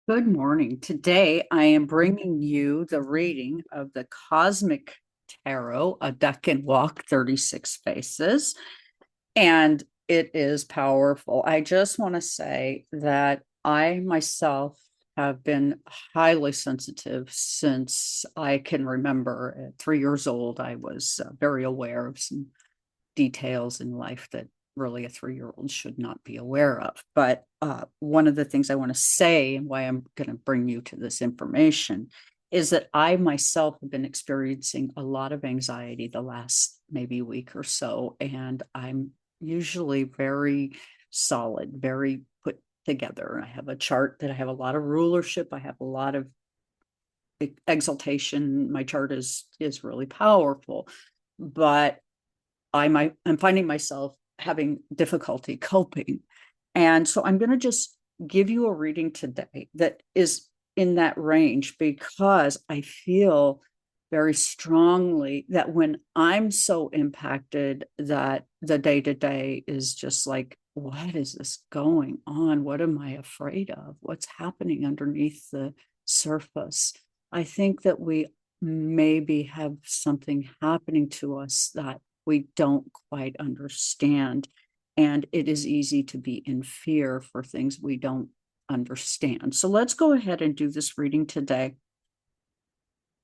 Good morning. Today I am bringing you the reading of the Cosmic Tarot, a Decan walk, 36 faces, and it is powerful. I just want to say that I myself have been highly sensitive since I can remember. At 3 years old, I was very aware of some details in life that really a 3 year old should not be aware of. But one of the things I want to say and why I'm going to bring you to this information is that I myself have been experiencing a lot of anxiety the last maybe week or so. And I'm usually very solid, very put together. I have a chart that I have a lot of rulership. I have a lot of exaltation. My chart is really powerful, but I'm finding myself having difficulty coping. And so I'm going to just give you a reading today that is in that range because I feel very strongly that when I'm so impacted that the day to day is just like, what is this going on? What am I afraid of? What's happening underneath the surface? I think that we maybe have something happening to us that we don't quite understand. And it is easy to be in fear for things we don't understand. So let's go ahead and do this reading today.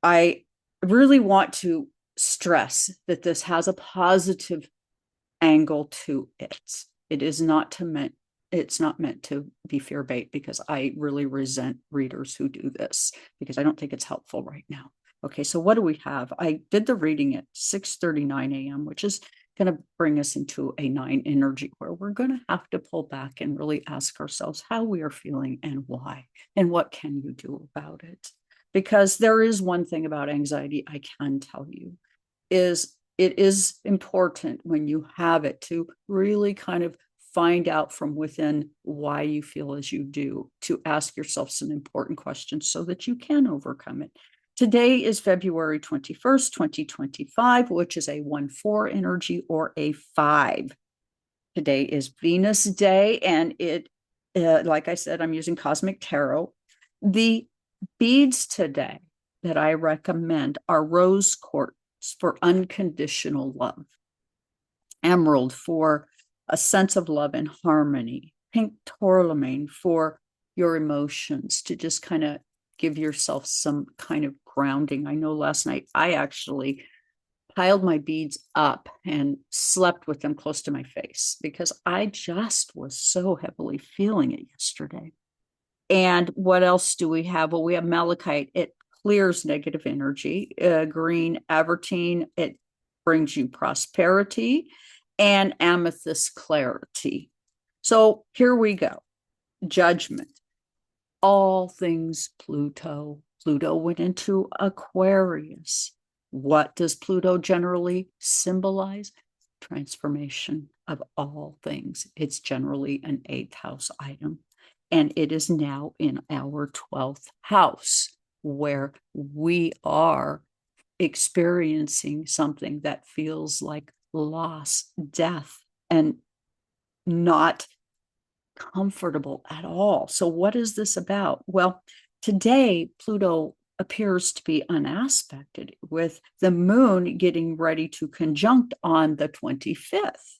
I really want to stress that this has a positive angle to it. It is not to meant it's not meant to be fear bait because I really resent readers who do this because I don't think it's helpful right now. Okay, so what do we have? I did the reading at 6:39 a.m., which is going to bring us into a 9 energy where we're going to have to pull back and really ask ourselves how we are feeling and why, and what can you do about it? Because there is one thing about anxiety I can tell you is it is important when you have it to really kind of find out from within why you feel as you do, to ask yourself some important questions so that you can overcome it. Today is February 21st, 2025, which is a 1-4 energy or a 5. Today is Venus Day, and like I said, I'm using Cosmic Tarot. The beads today that I recommend are rose quartz for unconditional love, emerald for a sense of love and harmony, pink tourmaline for your emotions, to just kind of give yourself some kind of grounding. I know last night I actually piled my beads up and slept with them close to my face because I just was so heavily feeling it yesterday. And what else do we have? Well, we have malachite. It clears negative energy. Green avertine, it brings you prosperity, and amethyst clarity. So here we go. Judgment. All things Pluto. Pluto went into Aquarius. What does Pluto generally symbolize? Transformation of all things. It's generally an eighth house item. And it is now in our 12th house, where we are experiencing something that feels like loss, death, and not comfortable at all. So, what is this about? Well, today, Pluto appears to be unaspected with the moon getting ready to conjunct on the 25th.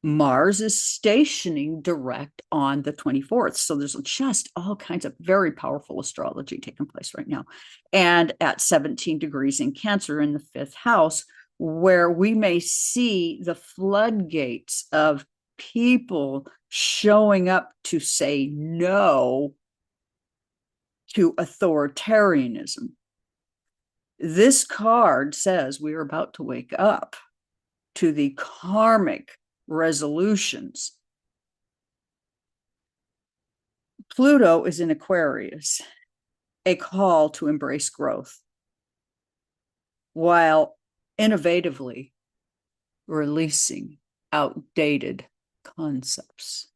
Mars is stationing direct on the 24th. So there's just all kinds of very powerful astrology taking place right now. And at 17 degrees in Cancer in the 5th house, where we may see the floodgates of people showing up to say no to authoritarianism. This card says we are about to wake up to the karmic resolutions. Pluto is in Aquarius, a call to embrace growth, while innovatively releasing outdated concepts.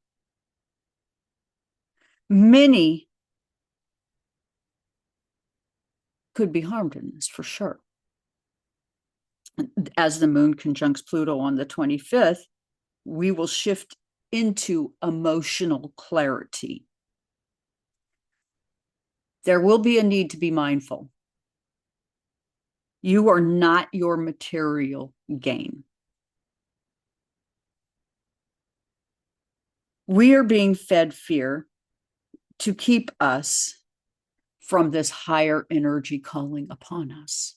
Many could be harmed in this for sure. As the moon conjuncts Pluto on the 25th, we will shift into emotional clarity. There will be a need to be mindful. You are not your material gain. We are being fed fear to keep us from this higher energy calling upon us.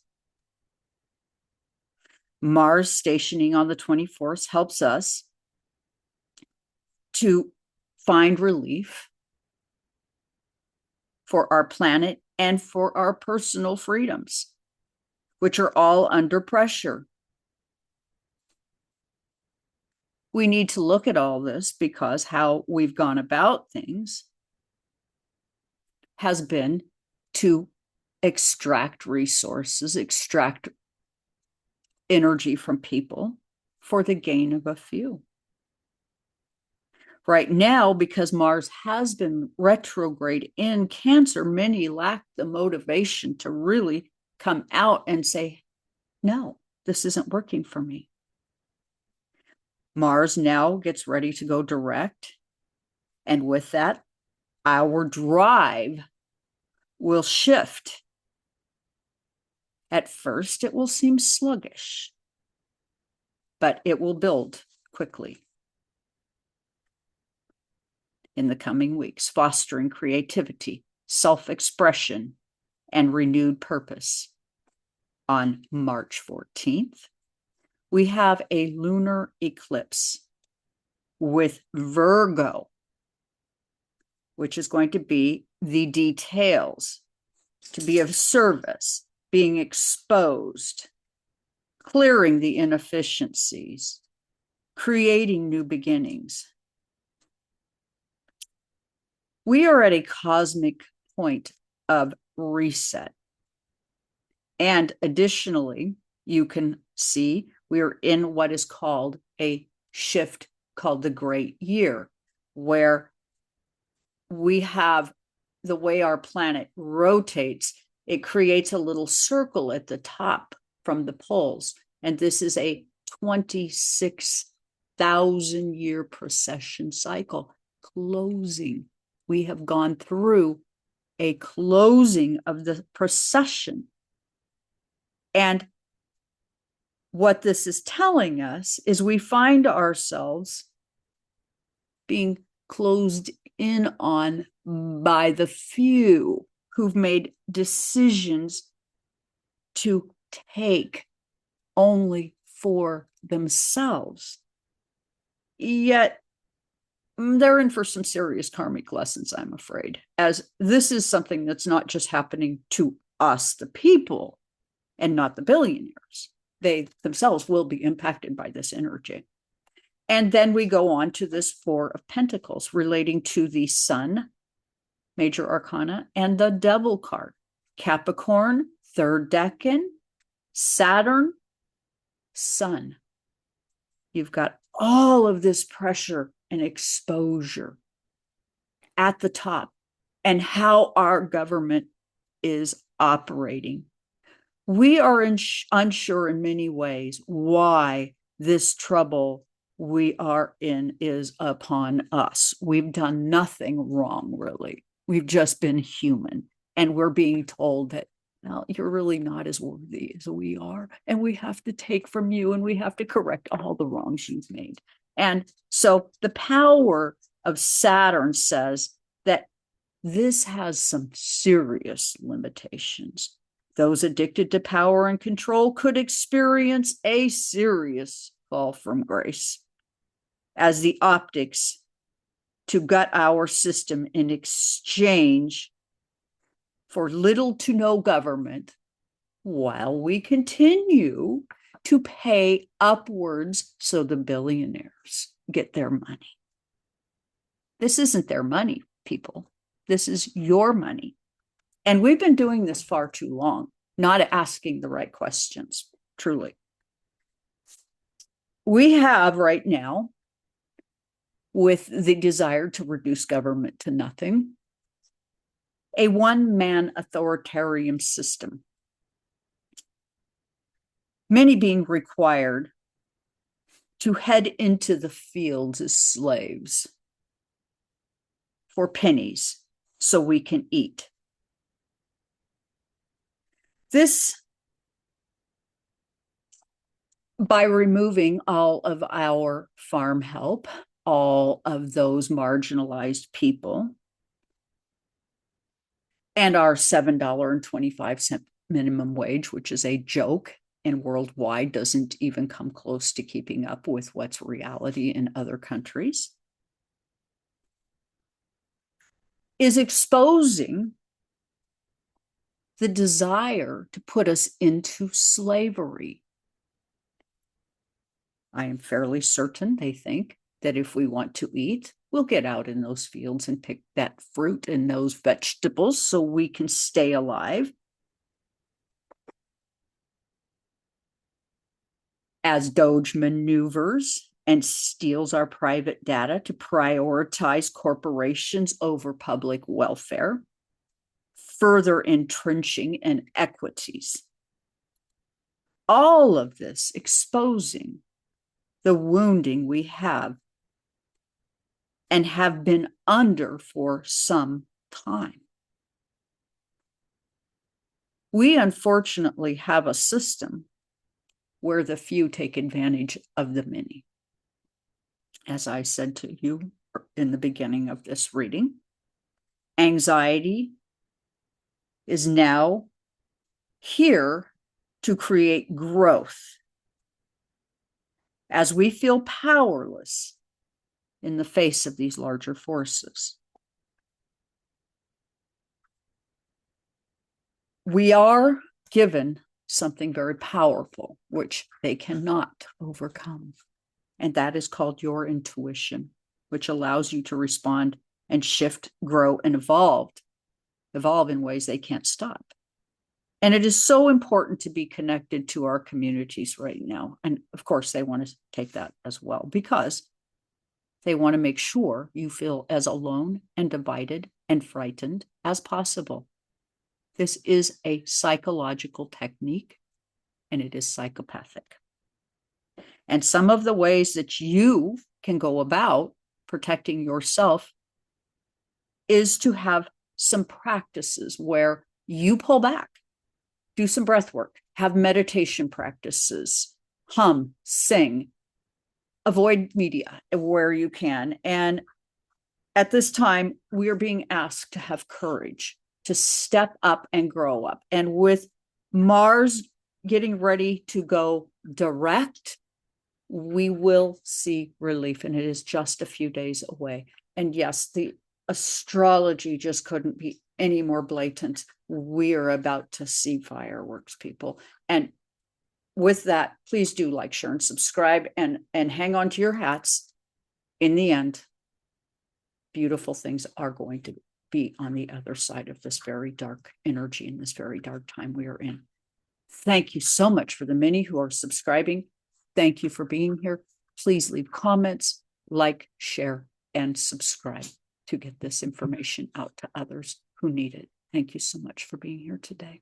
Mars stationing on the 24th helps us to find relief for our planet and for our personal freedoms, which are all under pressure. We need to look at all this because how we've gone about things has been to extract resources, extract energy from people for the gain of a few. Right now, because Mars has been retrograde in Cancer, many lack the motivation to really come out and say, no, this isn't working for me. Mars now gets ready to go direct. And with that, our drive will shift. At first, it will seem sluggish, but it will build quickly in the coming weeks, fostering creativity, self-expression, and renewed purpose. On March 14th, we have a lunar eclipse with Virgo, which is going to be the details, to be of service, being exposed, clearing the inefficiencies, creating new beginnings. We are at a cosmic point of reset. And additionally, you can see we are in what is called a shift called the Great Year, where we have the way our planet rotates, it creates a little circle at the top from the poles. And this is a 26,000-year precession cycle closing. We have gone through a closing of the precession. And what this is telling us is we find ourselves being closed in on by the few who've made decisions to take only for themselves. Yet they're in for some serious karmic lessons, I'm afraid, as this is something that's not just happening to us, the people, and not the billionaires. They themselves will be impacted by this energy. And then we go on to this Four of Pentacles relating to the Sun, major arcana, and the Devil card. Capricorn, third decan, Saturn, Sun. You've got all of this pressure and exposure at the top and how our government is operating. We are unsure in many ways why this trouble we are in is upon us. We've done nothing wrong, really. We've just been human. And we're being told that, no, you're really not as worthy as we are. And we have to take from you and we have to correct all the wrongs you've made. And so the power of Saturn says that this has some serious limitations. Those addicted to power and control could experience a serious fall from grace, as the optics to gut our system in exchange for little to no government, while we continue to pay upwards so the billionaires get their money. This isn't their money, people. This is your money. And we've been doing this far too long, not asking the right questions, truly. We have right now, with the desire to reduce government to nothing, a one-man authoritarian system. Many being required to head into the fields as slaves for pennies so we can eat. This, by removing all of our farm help, all of those marginalized people, and our $7.25 minimum wage, which is a joke and worldwide doesn't even come close to keeping up with what's reality in other countries, is exposing the desire to put us into slavery. I am fairly certain they think that if we want to eat, we'll get out in those fields and pick that fruit and those vegetables so we can stay alive. As Doge maneuvers and steals our private data to prioritize corporations over public welfare, further entrenching inequities. All of this exposing the wounding we have and have been under for some time. We unfortunately have a system where the few take advantage of the many. As I said to you in the beginning of this reading, anxiety is now here to create growth as we feel powerless in the face of these larger forces. We are given something very powerful, which they cannot overcome. And that is called your intuition, which allows you to respond and shift, grow, and evolve in ways they can't stop. And it is so important to be connected to our communities right now. And of course, they want to take that as well, because they want to make sure you feel as alone and divided and frightened as possible. This is a psychological technique, and it is psychopathic. And some of the ways that you can go about protecting yourself is to have some practices where you pull back, do some breath work, have meditation practices, hum, sing, avoid media where you can. And at this time, we are being asked to have courage, to step up and grow up. And with Mars getting ready to go direct, we will see relief, and it is just a few days away. And yes, the astrology just couldn't be any more blatant. We are about to see fireworks, people. And with that, please do like, share, and subscribe, and hang on to your hats. In the end, beautiful things are going to be on the other side of this very dark energy in this very dark time we are in. Thank you so much for the many who are subscribing. Thank you for being here. Please leave comments, like, share, and subscribe to get this information out to others who need it. Thank you so much for being here today.